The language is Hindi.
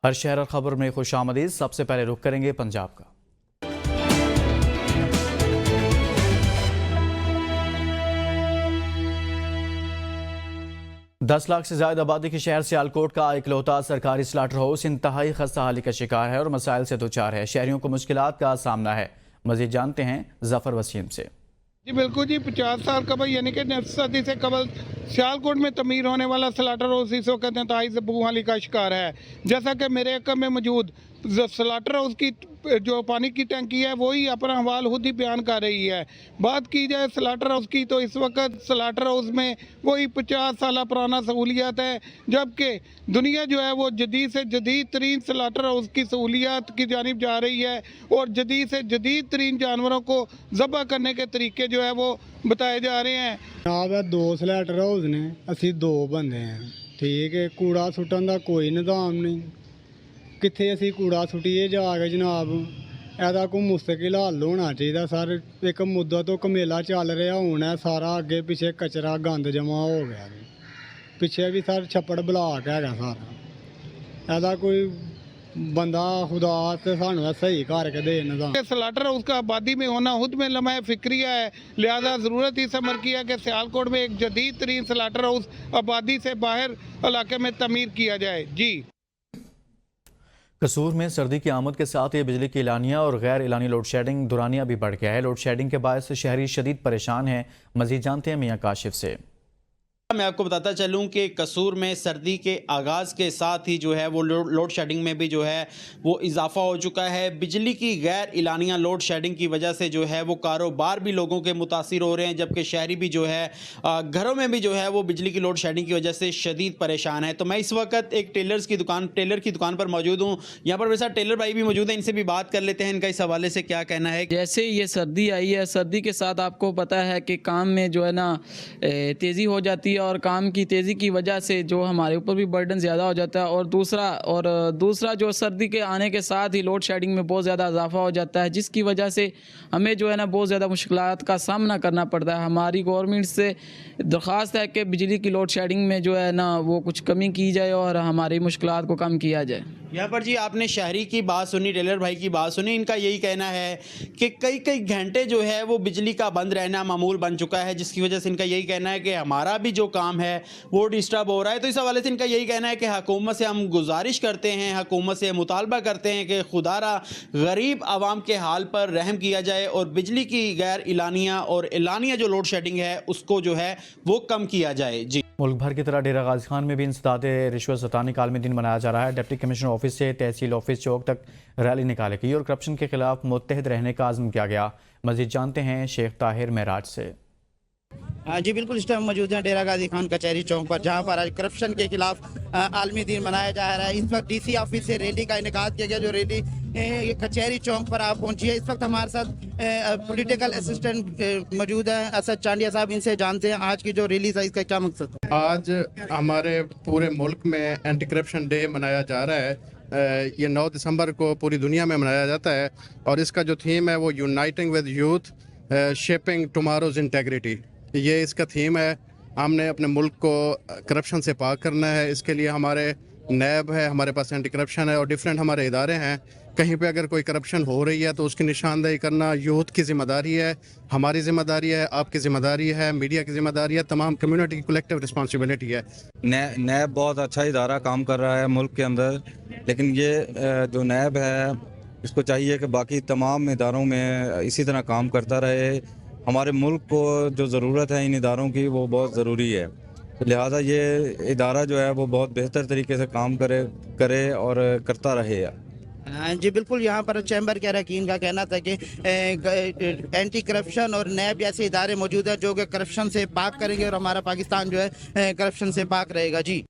हर शहर और खबर में खुशामदीद। सबसे पहले रुख करेंगे पंजाब का। 10 लाख से ज्यादा आबादी के शहर सियालकोट का इकलौता सरकारी स्लाटर हाउस इंतहाई खस्ता हाली का शिकार है और मसाइल से दो-चार है। शहरियों को मुश्किलात का सामना है। मजीद जानते हैं जफर वसीम से। जी बिल्कुल जी, 50 साल कबल यानी कि सदी से कबल सियालकोट में तमीर होने वाला स्लाटर हाउस इस वक्त इंतहाई बदबू का शिकार है। जैसा कि मेरे अकब में मौजूद स्लाटर हाउस की जो पानी की टंकी है वही अपना हवाल खुद ही बयान कर रही है। बात की जाए स्लाटर हाउस की तो इस वक्त स्लाटर हाउस में वही 50 साल पुराना सहूलियात है, जबकि दुनिया जो है वो जदीद से जदीद तरीन स्लाटर हाउस की सहूलियात की जानिब जा रही है और जदीद से जदीद तरीन जानवरों को ज़बह करने के तरीके जो है वो बताए जा रहे हैं। जनाब 2 स्लाटर हाउस ने, असी 2 बंदे हैं, ठीक है। कूड़ा सुट्टन का कोई निज़ाम नहीं, कित्थे असी कूड़ा सुट्टिए जाके जनाब। एदा कोई मुस्तकिल हल होना चाहिए सर। एक मुद्दा तो कमेला चल रहा होना है, सारा अगे पिछे कचरा गंद जमा हो गया। पिछे भी सर छप्पड़ ब्लाक है सारा। एदा कोई बंदा खुदा से सानू सही करके दे निज़ाम। स्लाटर हाउस का आबादी में होना खुद में लम्हा फिक्रिया है, लिहाजा ज़रूरत इस अमर की है कि सियालकोट में एक जदीद तरीन स्लाटर हाउस आबादी से बाहर इलाके में तमीर किया जाए। जी कसूर में सर्दी की आमद के साथ ये बिजली की एलानिया और गैर एलानी लोड शेडिंग दुरानिया भी बढ़ गया है। लोड शेडिंग के बायस शहरी शदीद परेशान हैं। मजीद जानते हैं मियाँ काशिफ से। मैं आपको बताता चलूं कि कसूर में सर्दी के आगाज़ के साथ ही जो है वो लोड शेडिंग में भी जो है वो इजाफा हो चुका है। बिजली की गैर इलानिया लोड शेडिंग की वजह से जो है वो कारोबार भी लोगों के मुतासिर हो रहे हैं, जबकि शहरी भी जो है घरों में भी जो है वो बिजली की लोड शेडिंग की वजह से शदीद परेशान है। तो मैं इस वक्त एक टेलर की दुकान पर मौजूद हूँ। यहाँ पर मेरे साथ टेलर भाई भी मौजूद हैं, इनसे भी बात कर लेते हैं इनका इस हवाले से क्या कहना है। जैसे ये सर्दी आई है, सर्दी के साथ आपको पता है कि काम में जो है ना तेज़ी हो जाती है और काम की तेज़ी की वजह से जो हमारे ऊपर भी बर्डन ज़्यादा हो जाता है। और दूसरा जो सर्दी के आने के साथ ही लोड शेडिंग में बहुत ज़्यादा इजाफा हो जाता है, जिसकी वजह से हमें जो है ना बहुत ज़्यादा मुश्किलात का सामना करना पड़ता है। हमारी गवर्नमेंट से दरख्वास्त है कि बिजली की लोड शेडिंग में जो है ना वो कुछ कमी की जाए और हमारी मुश्किलात को कम किया जाए। यहाँ पर जी आपने शहरी की बात सुनी, टेलर भाई की बात सुनी। इनका यही कहना है कि कई घंटे जो है वो बिजली का बंद रहना मामूल बन चुका है, जिसकी वजह से इनका यही कहना है कि हमारा भी जो काम है वो डिस्टर्ब हो रहा है। तो इस हवाले से इनका यही कहना है कि हुकूमत से हम गुजारिश करते हैं, हुकूमत से मुतालबा करते हैं कि खुदारा गरीब आवाम के हाल पर रहम किया जाए और बिजली की गैर इलानिया और इलानिया जो लोड शेडिंग है उसको जो है वो कम किया जाए। जी मुल्क भर की तरह डेरा गाजी खान में भी इंसदाद रिश्वत सतानी का आलमी दिन मनाया जा रहा है। डिप्टी कमिश्नर ऑफिस से तहसील ऑफिस चौक तक रैली निकाली गई और करप्शन के खिलाफ मुत्तहद रहने का आज़म किया गया। मजीद जानते हैं शेख ताहिर महराज से। जी बिल्कुल, इस टाइम मौजूद हैं डेरा गाजी खान कचहरी चौक पर, जहां पर आज करप्शन के खिलाफ आलमी दिन मनाया जा रहा है। इस वक्त डीसी ऑफिस से रैली का इनेकाद किया गया, जो रैली कचहरी चौक पर आप पहुंची है। इस वक्त हमारे साथ पॉलिटिकल असिस्टेंट मौजूद है असद चांडिया साहब, इनसे जानते हैं आज की जो रैली था इसका क्या मकसद है। आज हमारे पूरे मुल्क में एंटी करप्शन डे मनाया जा रहा है। ये 9 दिसंबर को पूरी दुनिया में मनाया जाता है और इसका जो थीम है वो uniting with youth shaping tomorrow's integrity, ये इसका थीम है। हमने अपने मुल्क को करप्शन से पाक करना है। इसके लिए हमारे नैब है, हमारे पास एंटी करप्शन है और डिफरेंट हमारे इदारे हैं। कहीं पे अगर कोई करप्शन हो रही है तो उसकी निशानदेही करना यूथ की ज़िम्मेदारी है, हमारी ज़िम्मेदारी है, आपकी ज़िम्मेदारी है, मीडिया की ज़िम्मेदारी है, तमाम कम्युनिटी की कलेक्टिव रिस्पॉन्सिबिलिटी है। नैब बहुत अच्छा इदारा काम कर रहा है मुल्क के अंदर, लेकिन ये जो नैब है इसको चाहिए कि बाकी तमाम इदारों में इसी तरह काम करता रहे। हमारे मुल्क को जो ज़रूरत है इन इदारों की वो बहुत ज़रूरी है, तो लिहाजा ये इदारा जो है वो बहुत बेहतर तरीके से काम करे और करता रहे। जी बिल्कुल, यहाँ पर चैम्बर के अरकान का कहना था कि एंटी करप्शन और नैब जैसे इदारे मौजूद हैं जो कि करप्शन से पाक करेंगे और हमारा पाकिस्तान जो है करप्शन से पाक रहेगा। जी।